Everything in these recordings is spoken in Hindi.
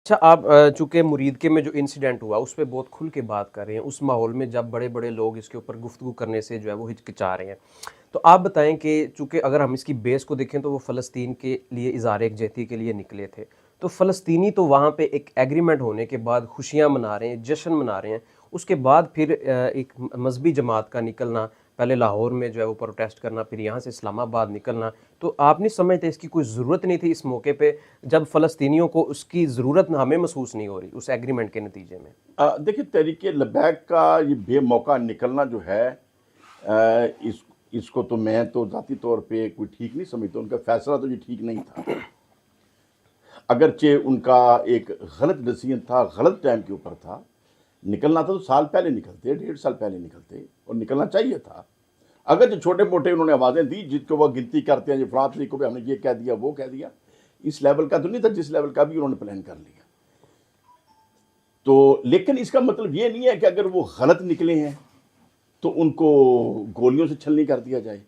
अच्छा, आप चूँकि मुरीद के में जो इंसिडेंट हुआ उस पे बहुत खुल के बात कर रहे हैं, उस माहौल में जब बड़े-बड़े लोग इसके ऊपर गुफ्तगू करने से जो है वो हिचकिचा रहे हैं। तो आप बताएँ कि चूँकि अगर हम इसकी बेस को देखें तो वो फ़लस्तीन के लिए इज़हार यकजहती के लिए निकले थे। तो फ़लस्तीनी तो वहाँ पे एक एग्रीमेंट होने के बाद खुशियाँ मना रहे हैं, जश्न मना रहे हैं। उसके बाद फिर एक मज़हबी जमात का निकलना, पहले लाहौर में जो है वो प्रोटेस्ट करना, फिर यहाँ से इस्लामाबाद निकलना। तो आप नहीं समझते इसकी कोई ज़रूरत नहीं थी इस मौके पे, जब फ़लस्तीनियों को उसकी ज़रूरत हमें महसूस नहीं हो रही उस एग्रीमेंट के नतीजे में? देखिए, तहरीक लब्बैक का ये बेमौका निकलना जो है, इसको तो मैं तो ज़ाती तौर पे कोई ठीक नहीं समझता। उनका फैसला तो ये ठीक नहीं था। अगरचे उनका एक गलत डिसीजन था, गलत टाइम के ऊपर था। निकलना था तो साल पहले निकलते, 1.5 साल पहले निकलते, और निकलना चाहिए था। अगर जो छोटे मोटे उन्होंने आवाज़ें दी जिसको वो गिनती करते हैं, जो फलां तरीक को भी हमने ये कह दिया वो कह दिया, इस लेवल का तो नहीं था जिस लेवल का भी उन्होंने प्लान कर लिया। तो लेकिन इसका मतलब ये नहीं है कि अगर वो गलत निकले हैं तो उनको गोलियों से छलनी कर दिया जाए।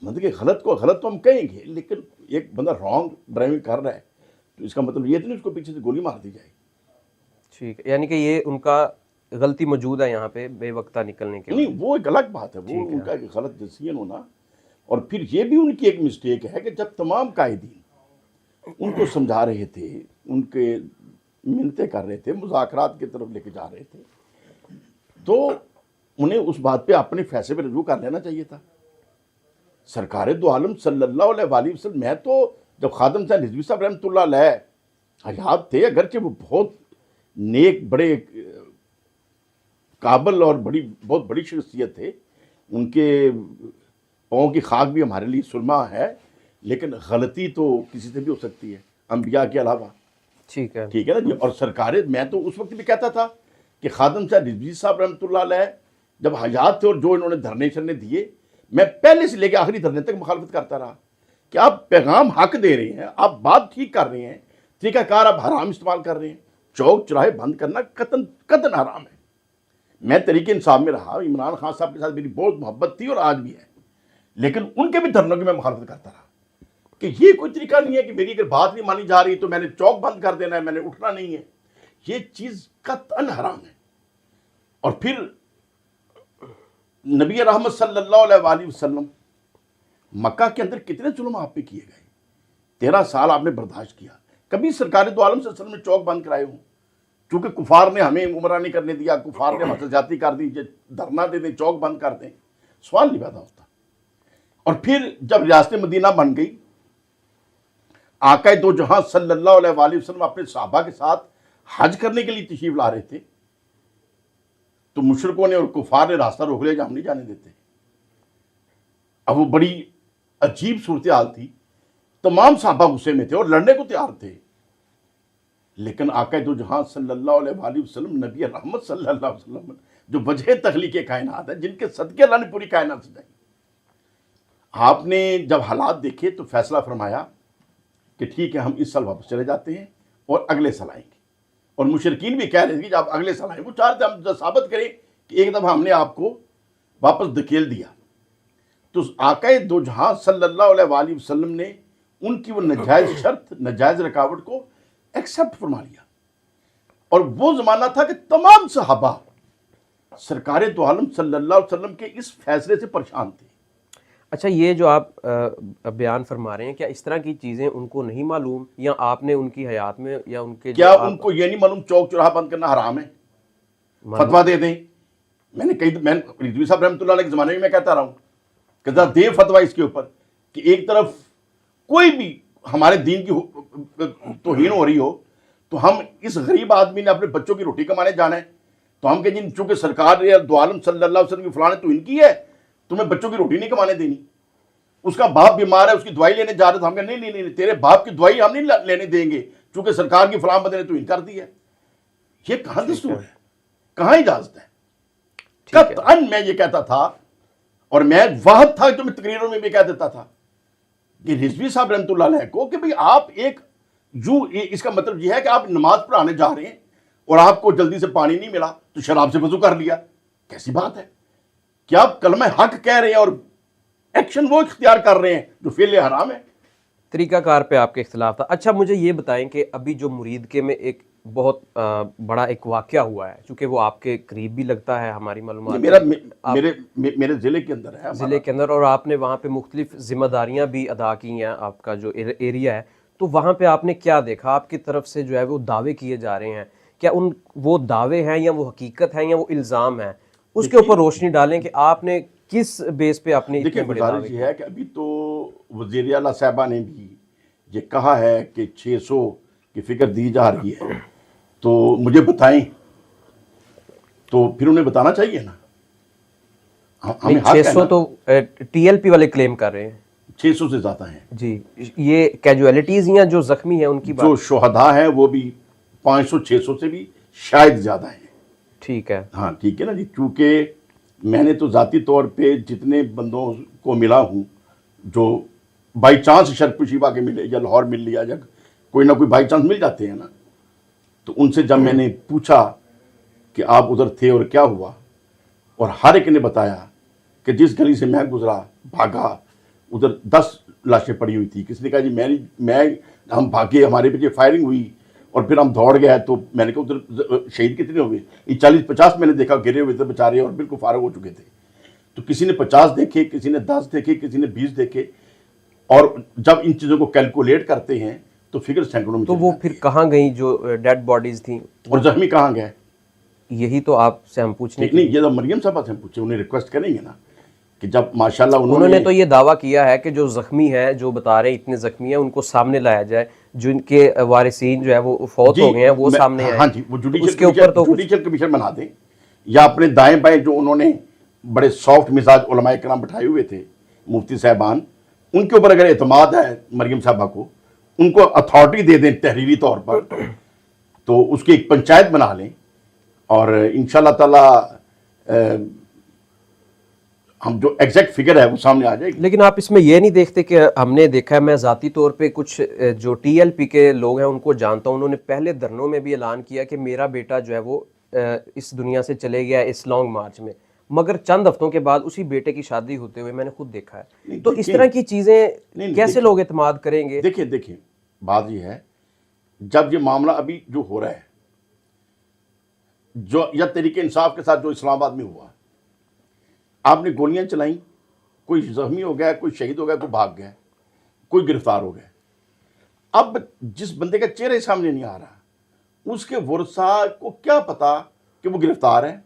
मतलब कि गलत को गलत तो हम कहेंगे, लेकिन एक बंदा रॉन्ग ड्राइविंग कर रहा है तो इसका मतलब ये तो नहीं उसको पीछे से गोली मार दी जाए। ठीक है, यानी कि ये उनका गलती मौजूद है यहाँ पे बेवक्ता निकलने के नहीं, वजह वो एक अलग बात है, वो ठीक है। उनका एक गलत डिसीजन होना। और फिर ये भी उनकी एक मिस्टेक है कि जब तमाम कायदीन उनको समझा रहे थे, उनके मिन्नतें कर रहे थे, मुज़ाकरात की तरफ लेके जा रहे थे, तो उन्हें उस बात पे अपने फैसले पे रजू कर लेना चाहिए था। सरकार दो आलम सल्लल्लाहु अलैहि वसल्लम, मैं तो जब खादम साहब रिजवी साहब रहमतुल्लाह अलैह हयात थे, अगरचे वो बहुत नेक, बड़े काबिल और बहुत बड़ी शख्सियत थे, उनके पाँव की खाक भी हमारे लिए सुरमा है, लेकिन गलती तो किसी से भी हो सकती है, अंबिया के अलावा। ठीक है। ठीक है ना जी। और सरकारें, मैं तो उस वक्त भी कहता था कि खादम साहब रिजवी साहब रहमतुल्लाह अलैह जब हयात थे और जो इन्होंने धरने शरने दिए, मैं पहले से लेकर आखिरी धरने तक मुखालफत करता रहा कि आप पैगाम हक दे रहे हैं, आप बात ठीक कर रहे हैं, तरीकाकार आप हराम इस्तेमाल कर रहे हैं। चौक चौराहे बंद करना कतन हराम है। मैं तरीके इंसाफ में रहा, इमरान खान साहब के साथ मेरी बहुत मोहब्बत थी और आज भी है, लेकिन उनके भी धरनों की मैं मुखालफत करता रहा कि ये कोई तरीका नहीं है कि मेरी अगर बात नहीं मानी जा रही तो मैंने चौक बंद कर देना है, मैंने उठना नहीं है। ये चीज़ कतन हराम है। और फिर नबी रहमत सल्लल्लाहु अलैहि वसल्लम, मक्का के अंदर कितने जुल्म आप पे किए गए, 13 साल आपने बर्दाश्त किया। कभी सरकार दो आलम सल्लल्लाहु अलैहि वसल्लम ने चौक बंद कराए हों? चूंकि कुफार ने हमें उमरा नहीं करने दिया, कुफार ने मतलब जाती कर दी, धरना दे दें, चौक बंद कर दें, सवाल नहीं पैदा होता। और फिर जब रियासत मदीना बन गई, आका दो जहां सल्लल्लाहु अलैहि वसल्लम अपने सहाबा के साथ हज करने के लिए तशरीफ ला रहे थे, तो मुशरिकों ने और कुफार ने रास्ता रोक लिया, हम नहीं जाने देते। अब वो बड़ी अजीब सूरत हाल थी, तमाम सहाबा गुस्से में थे और लड़ने को तैयार थे, लेकिन आका दो जहां सल्लल्लाहु अलैहि वसल्लम, नबी रहमत सल्लल्लाहु अलैहि वसल्लम, जो वजह तख्लीक कायनात है, जिनके सदके अल्लाह ने पूरी कायनात सजाई, आपने जब हालात देखे तो फैसला फरमाया कि ठीक है, हम इस साल वापस चले जाते हैं और अगले साल आएंगे। और मुशरिकीन भी कह रहे थे कि जब अगले साल आए, वो चाहते हम साबित करें कि एक दफ़ा हमने आपको वापस धकेल दिया। तो आका दो जहां सल्लल्लाहु अलैहि वसल्लम ने उनकी वो नजायज़ शर्त, नजायज़ रुकावट को एक्सेप्ट फरमा लिया। और वो ज़माना था कि तमाम सहाबा सरकार दो आलम सल्लल्लाहु अलैहि वसल्लम के इस फैसले से परेशान थे। अच्छा, ये जो आप बयान फरमा रहे हैं, क्या इस तरह की चीज़ें उनको नहीं मालूम, या आपने उनकी हयात में या उनके क्या उनको ये नहीं मालूम चौक चौराहा बंद करना हराम है? फतवा दे दें। मैं रिजवी साहब रहमतुल्लाह अलैह के ज़माने में मैं कहता रहा हूँ कि जरा दे फतवा इसके ऊपर कि एक तरफ कोई भी हमारे दीन की तौहीन हो रही हो, तो हम इस गरीब आदमी ने अपने बच्चों की रोटी कमाने जाना है, तो हम कहें चूंकि सरकार दो आलम सल्लल्लाहु अलैहि वसल्लम की फलाने तौहीन की है, तुम्हें बच्चों की रोटी नहीं कमाने देनी। उसका बाप बीमार है, उसकी दवाई लेने जा रहे थे, हम कहें नहीं, तेरे बाप की दवाई हम नहीं लेने देंगे चूंकि सरकार की फलां बंदे ने तौहीन कर दी है। ये कहां दस्तूर है, कहां इजाजत है? कतअन मैं ये कहता था, और मैं वाहद था जो मैं तकरीरों में भी कह देता था कि रिजवी साहब रहमतुल्लाह अलैह को कि भाई आप एक इसका मतलब यह है कि आप नमाज पढ़ाने जा रहे हैं और आपको जल्दी से पानी नहीं मिला तो शराब से वजू कर लिया। कैसी बात है? क्या आप कलमा हक कह रहे हैं और एक्शन वो इख्तियार कर रहे हैं जो फेल हराम है? तरीकाकार पे आपके इख्तिलाफ था। अच्छा मुझे ये बताएं कि अभी जो मुरीद के में एक बहुत बड़ा एक वाक़या हुआ है, चूँकि वो आपके करीब भी लगता है, हमारी ये मालूमात मेरा में आप मेरे ज़िले के अंदर है ज़िले हमारा। के अंदर, और आपने वहाँ पे मुख्तलिफ ज़िम्मेदारियाँ भी अदा की हैं, आपका जो एरिया है, तो वहाँ पे आपने क्या देखा? आपकी तरफ से जो है वो दावे किए जा रहे हैं, क्या उन वो दावे हैं या वो हकीकत हैं या वो इल्ज़ाम हैं? उसके ऊपर देखिए रोशनी डालें कि आपने किस बेस पे आपने देखिए इतने बड़े दावे गुज़ारिश ये किए? है कि अभी तो वज़ीर आला साहिबा ने भी ये कहा है कि 600 की फ़िगर दी जा रही है, तो मुझे बताएँ, तो फिर उन्हें बताना चाहिए ना। नहीं, हमें हक है 600 ना, तो टीएलपी वाले क्लेम कर रहे हैं। 600 से ज़्यादा हैं। जी, ये कैजुअलिटीज़ या जो ज़ख्मी हैं उनकी जो बात? शुहदा हैं वो भी 500-600 से भी शायद ज़्यादा हैं। ठीक है। हाँ, ठीक है ना जी, क्योंकि मैंने तो ज़ाती तौर पे जितने बंदों को मिला हूँ, जो बाई चांस शरपुशीबा के मिले या लाहौर मिल लिया, या कोई ना कोई बाई चांस मिल जाते हैं ना, तो उनसे जब मैंने पूछा कि आप उधर थे और क्या हुआ, और हर एक ने बताया कि जिस गली से मैं गुजरा भागा, उधर 10 लाशें पड़ी हुई थी। किसी ने कहा जी मैं हम भागे, हमारे पीछे फायरिंग हुई और फिर हम दौड़ गए, तो मैंने कहा उधर शहीद कितने हो गए? ये 40-50 मैंने देखा गिरे हुए थे बेचारे और बिल्कुल फारग हो चुके थे। तो किसी ने 50 देखे, किसी ने 10 देखे, किसी ने 20 देखे, और जब इन चीज़ों को कैलकुलेट करते हैं तो फिगर सैकड़ों में तो चली वो जाती फिर है। कहाँ गई जो डेड बॉडीज़ थी? और जख्मी कहाँ गए? यही तो आपसे हम पूछने ठीक के नहीं, लिए। ये तो मरियम साहबा से हम पूछे, उन्हें रिक्वेस्ट करेंगे ना कि जब माशाल्लाह उन्होंने उन्होंने तो ये दावा किया है कि जो ज़ख्मी है, जो बता रहे हैं इतने ज़ख्मी हैं, उनको सामने लाया जाए, जिनके वारिसीन जो है वो फौत जी हो गए हैं, वो सामने आए। हाँ जी, वो तो उसके ऊपर तो कुछ जुडिशियल कमीशन बना दें, या अपने दाएं बाएं जो उन्होंने बड़े सॉफ्ट मिजाज उलमाए कराम बैठाए हुए थे, मुफ्ती साहबान, उनके ऊपर अगर एतमाद है मरियम साहबा को, उनको अथॉरिटी दे दें तहरीरी तौर पर, तो उसकी एक पंचायत बना लें, और इंशाल्लाह ताला हम जो एग्जैक्ट फिगर है वो सामने आ जाएगी। लेकिन आप इसमें ये नहीं देखते कि हमने देखा है, मैं ज़ाती तौर पे कुछ जो टीएलपी के लोग हैं उनको जानता हूँ, उन्होंने पहले धरनों में भी ऐलान किया कि मेरा बेटा जो है वो इस दुनिया से चले गया इस लॉन्ग मार्च में, मगर चंद हफ्तों के बाद उसी बेटे की शादी होते हुए मैंने खुद देखा है। तो इस तरह की चीज़ें कैसे लोग एतमाद करेंगे? देखिए बात ये है, जब ये मामला अभी जो हो रहा है, जो या तरीके इंसाफ के साथ जो इस्लामाबाद में हुआ, आपने गोलियां चलाई, कोई जख्मी हो गया, कोई शहीद हो गया, कोई भाग गया, कोई गिरफ्तार हो गया। अब जिस बंदे का चेहरे सामने नहीं आ रहा, उसके वर्सा को क्या पता कि वो गिरफ्तार है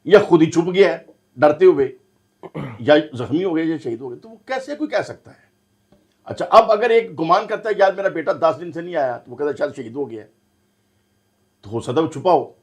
या खुद ही छुप गया है डरते हुए, या जख्मी हो गए या शहीद हो गए, तो वो कैसे कोई कह सकता है? अच्छा, अब अगर एक गुमान करता है यार मेरा बेटा 10 दिन से नहीं आया, तो वो कहता है शायद शहीद हो गया, तो हो सकता है छुपा हो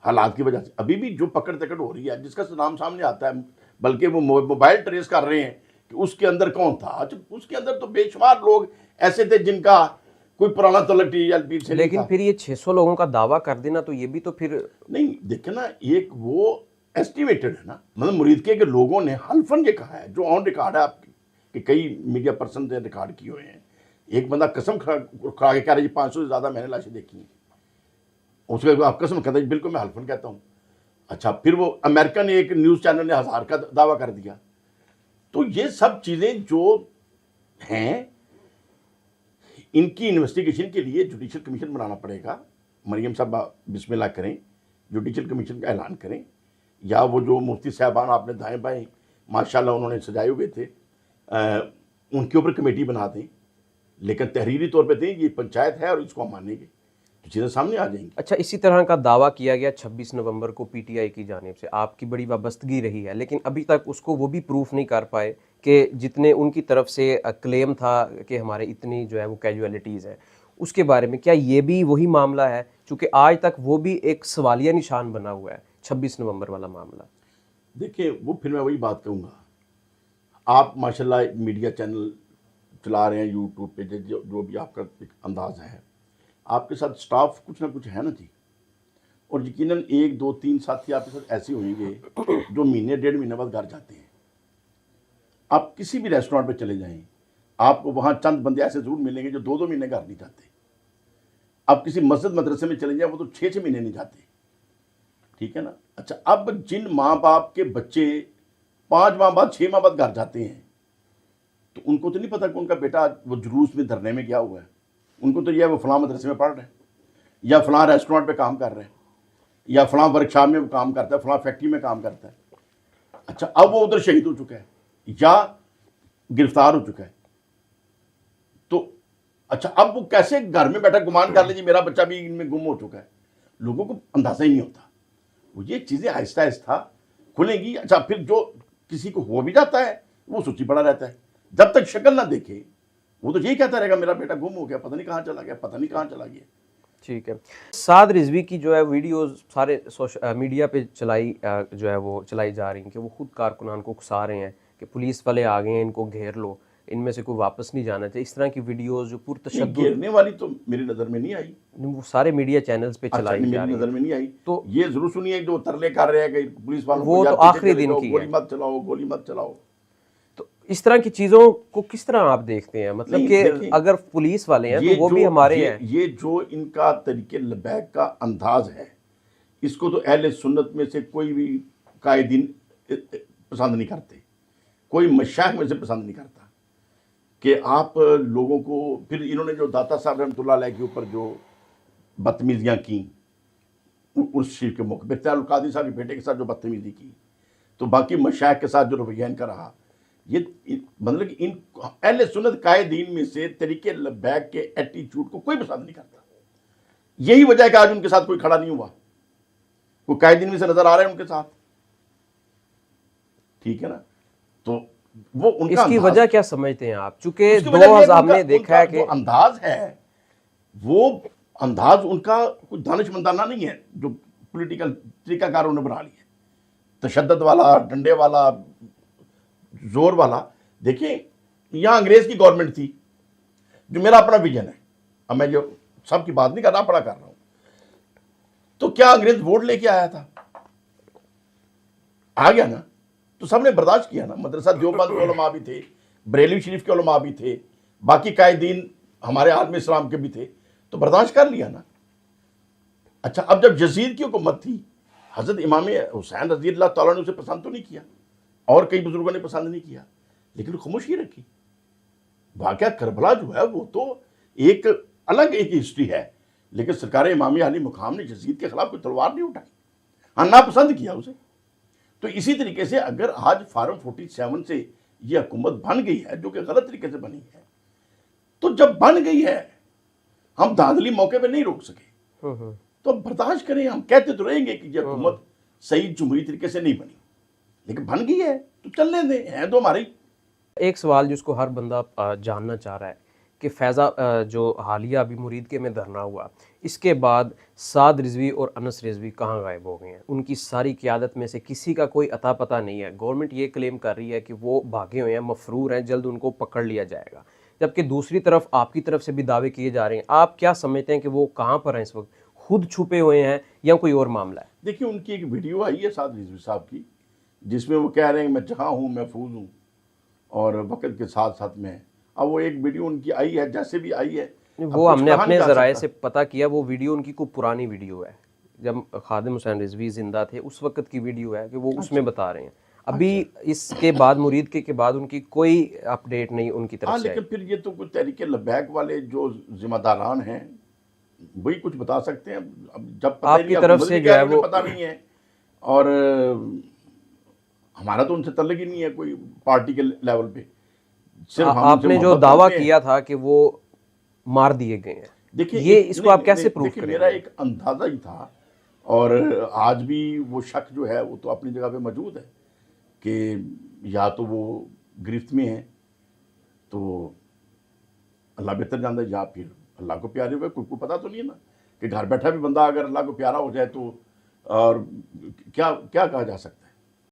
हालात की वजह से। अभी भी जो पकड़ तकड़ हो रही है, जिसका नाम सामने आता है, बल्कि वो मोबाइल ट्रेस कर रहे हैं कि उसके अंदर कौन था। अच्छा, उसके अंदर तो बेशुमार लोग ऐसे थे जिनका कोई पुराना तलक टीएलपी से नहीं लेकिन था। फिर ये 600 लोगों का दावा कर देना, तो ये भी तो फिर नहीं, देखे ना, एक वो एस्टिमेटेड है ना, मतलब मुरीद के लोगों ने हल्फन ये कहा है, जो ऑन रिकॉर्ड है आपकी, कि कई मीडिया पर्सन ने रिकॉर्ड किए हुए हैं। एक बंदा कसम खा के कह रहा है 500 से ज़्यादा मैंने लाशें देखी हैं, उसके बाद आप कसम कहता है बिल्कुल मैं हल्फन कहता हूँ। अच्छा, फिर वो अमेरिकन एक न्यूज़ चैनल ने 1000 का दावा कर दिया। तो ये सब चीज़ें जो हैं, इनकी इन्वेस्टिगेशन के लिए जुडिशल कमीशन बनाना पड़ेगा। मरियम साहब बिस्मिल्लाह करें, जुडिशल कमीशन का ऐलान करें, या वो जो मुफ्ती साहबान आपने दाएं बाएं माशाल्लाह उन्होंने सजाए हुए थे, उनके ऊपर कमेटी बना दें, लेकिन तहरीरी तौर पे दें ये पंचायत है और इसको हम मानेंगे, तो चीज़ें सामने आ जाएंगी। अच्छा, इसी तरह का दावा किया गया 26 नवंबर को पीटीआई की जानिब से, आपकी बड़ी वाबस्तगी रही है, लेकिन अभी तक उसको वो भी प्रूफ नहीं कर पाए कि जितने उनकी तरफ से क्लेम था कि हमारे इतनी जो है वो कैजुअलिटीज़ हैं, उसके बारे में क्या ये भी वही मामला है? चूँकि आज तक वो भी एक सवालिया निशान बना हुआ है 26 नवंबर वाला मामला। देखिए, वो फिर मैं वही बात कहूँगा, आप माशाल्लाह मीडिया चैनल चला रहे हैं यूट्यूब पे, जो भी आपका एक अंदाज़ है, आपके साथ स्टाफ कुछ ना कुछ है ना जी, और यकीनन 1 2 3 साथी आपके साथ ऐसे होंगे जो महीने 1.5 महीने बाद घर जाते हैं। आप किसी भी रेस्टोरेंट पे चले जाएं, आपको वहाँ चंद बंदे ऐसे ज़रूर मिलेंगे जो 2 2 महीने घर नहीं जाते। आप किसी मस्जिद मदरसे में चले जाएं, वो तो 6 महीने नहीं जाते, ठीक है ना। अच्छा, अब जिन माँ बाप के बच्चे 5 माह बाद 6 माह बाद घर जाते हैं, तो उनको तो नहीं पता कि उनका बेटा वो जुलूस में धरने में गया हुआ है। उनको तो यह है वो फलां मदरसे में पढ़ रहे हैं, या फलां रेस्टोरेंट पे काम कर रहे हैं, या फलां वर्कशॉप में काम करता है, फलां फैक्ट्री में काम करता है। अच्छा, अब वो उधर शहीद हो चुका है या गिरफ्तार हो चुका है, तो अच्छा अब वो कैसे घर में बैठा गुमान कर ले जी मेरा बच्चा भी इनमें गुम हो चुका है। लोगों को अंदाजा ही नहीं होता। वो ये चीज़ें आहिस्ता आहिस्ता खुलेंगी। अच्छा, फिर जो किसी को हो भी जाता है वो सोची पड़ा रहता है, जब तक शक्ल ना देखे वो तो यही कहता रहेगा मेरा बेटा गुम हो गया, पता नहीं कहाँ चला गया, पता नहीं कहाँ चला गया। ठीक है। साद रिजवी की जो है वीडियोस सारे सोशल मीडिया पे जो है वो चलाई जा रही हैं कि वो खुद कारकुनान को उकसा रहे हैं कि पुलिस वाले आ गए हैं, इनको घेर लो, इनमें से कोई वापस नहीं जाना चाहिए। इस तरह की वीडियोस जो पुरतशद्दुद, घेरने वाली तो मेरी नज़र में नहीं आई, वो सारे मीडिया चैनल्स पे चलाई जा मेरी रही नज़र में नहीं आई। तो ये जरूर सुनिए जो तरले कर रहे हैं कि पुलिस वालों वो को तो यार पीछे आखिरी चले दिन जाओ, की गोली है। मत चलाओ, गोली मत चलाओ। तो इस तरह की चीज़ों को किस तरह आप देखते हैं? मतलब नहीं, कि देखिए, अगर पुलिस वाले हैं ये तो वो जो भी हमारे हैं। ये जो इनका तरीके लबैक का अंदाज है, इसको तो अहले सुन्नत में से कोई भी कायदीन पसंद नहीं करते, कोई मशाइख में से पसंद नहीं करता कि आप लोगों को। फिर इन्होंने जो दाता साहब रहमतुल्लाह अलैह के ऊपर जो बदतमीजियाँ की उस शरीफ के मौके पर, त्याल कादी साहब के बेटे के साथ जो बदतमीजी की, तो बाकी मशाइख के साथ जो रवैया इनका रहा, ये मतलब कि इन अहले सुन्नत कायदीन में से तरीके लबैक के एटीट्यूड को कोई पसंद नहीं करता। यही वजह है कि आज उनके साथ कोई खड़ा नहीं हुआ, कोई कायदीन में से नजर आ रहा है उनके साथ, ठीक है ना। तो वो उनका इसकी वजह क्या समझते हैं आप? चूंकि उसकी वजह यह है कि हमने देखा है कि जो अंदाज है वो अंदाज उनका कोई दानिशमंदाना नहीं है जो पॉलिटिकल तरीकाकार उन्होंने बना लिया, तशद्दुद वाला, डंडे वाला, जोर वाला। देखिए, यहाँ अंग्रेज की गवर्नमेंट थी, जो मेरा अपना विजन है, अब मैं जो सबकी बात नहीं कर रहा, पढ़ा कर रहा हूं, तो क्या अंग्रेज वोट लेके आया था? आ गया ना, तो सबने बर्दाश्त किया ना। मदरसा देवबंद के उलमा भी थे, बरेलवी शरीफ के उलमा भी थे, बाकी कायदीन हमारे आलम इस्लाम के भी थे, तो बर्दाश्त कर लिया ना। अच्छा, अब जब यजीद की हुकूमत थी, हजरत इमाम हुसैन रज़ी अल्लाह तआला ने उसे पसंद तो नहीं किया, और कई बुजुर्गों ने पसंद नहीं किया, लेकिन खामोशी रखी। वाक़या करबला जो है वो तो एक अलग एक हिस्ट्री है, लेकिन सरकार इमाम अली मुकाम ने यजीद के खिलाफ कोई तलवार नहीं उठाई, हाँ नापसंद किया उसे। तो इसी तरीके से अगर आज फार्म 47 से ये हुकूमत बन गई है, जो कि गलत तरीके से बनी है, तो जब बन गई है हम धांधली मौके पे नहीं रोक सके, तो बर्दाश्त करें। हम कहते तो रहेंगे कि ये हुकूमत सही जुमहूरी तरीके से नहीं बनी, लेकिन बन गई है तो चलने दें, है तो हमारी। एक सवाल जिसको हर बंदा जानना चाह रहा है कि फैज़ा जो हालिया अभी मुरीद के में धरना हुआ, इसके बाद साद रिजवी और अनस रिजवी कहाँ गायब हो गए हैं? उनकी सारी क़यादत में से किसी का कोई अता पता नहीं है। गवर्नमेंट ये क्लेम कर रही है कि वो भागे हुए हैं, मफरूर हैं, जल्द उनको पकड़ लिया जाएगा, जबकि दूसरी तरफ आपकी तरफ से भी दावे किए जा रहे हैं। आप क्या समझते हैं कि वो कहाँ पर हैं इस वक्त? खुद छुपे हुए हैं या कोई और मामला है? देखिए, उनकी एक वीडियो आई है साद रिजवी साहब की, जिसमें वो कह रहे हैं मैं जहाँ हूँ महफूज हूँ और वक़्त के साथ साथ में। अब वो एक वीडियो उनकी आई है, जैसे भी आई है, वो हमने अपने ज़राए से पता किया, वो वीडियो उनकी कोई पुरानी वीडियो है, जब खादिम हुसैन रिजवी जिंदा थे उस वक्त की वीडियो है कि वो उसमें बता रहे हैं। अभी इसके बाद मुरीद के बाद उनकी कोई अपडेट नहीं उनकी तरफ से। लेकिन फिर ये तो कुछ तहरीके लबैक वाले जो जिम्मेदारान हैं वही कुछ बता सकते हैं। अब जब पता आपकी तरफ से जो है वो पता नहीं है, और हमारा तो उनसे तल्लुक ही नहीं है कोई पार्टी के लेवल पे। सिर्फ आपने जो दावा किया था कि वो मार दिए गए हैं, देखिए ये इसको आप कैसे प्रूफ करेंगे? मेरा एक अंदाजा ही था, और आज भी वो शक जो है वो तो अपनी जगह पे मौजूद है कि या तो वो गिरफ्त में है, तो अल्लाह बेहतर जानता है, या फिर अल्लाह को प्यारे हुए। कोई पता तो नहीं है ना कि घर बैठा भी बंदा अगर अल्लाह को प्यारा हो जाए तो और क्या क्या कहा जा सकता है।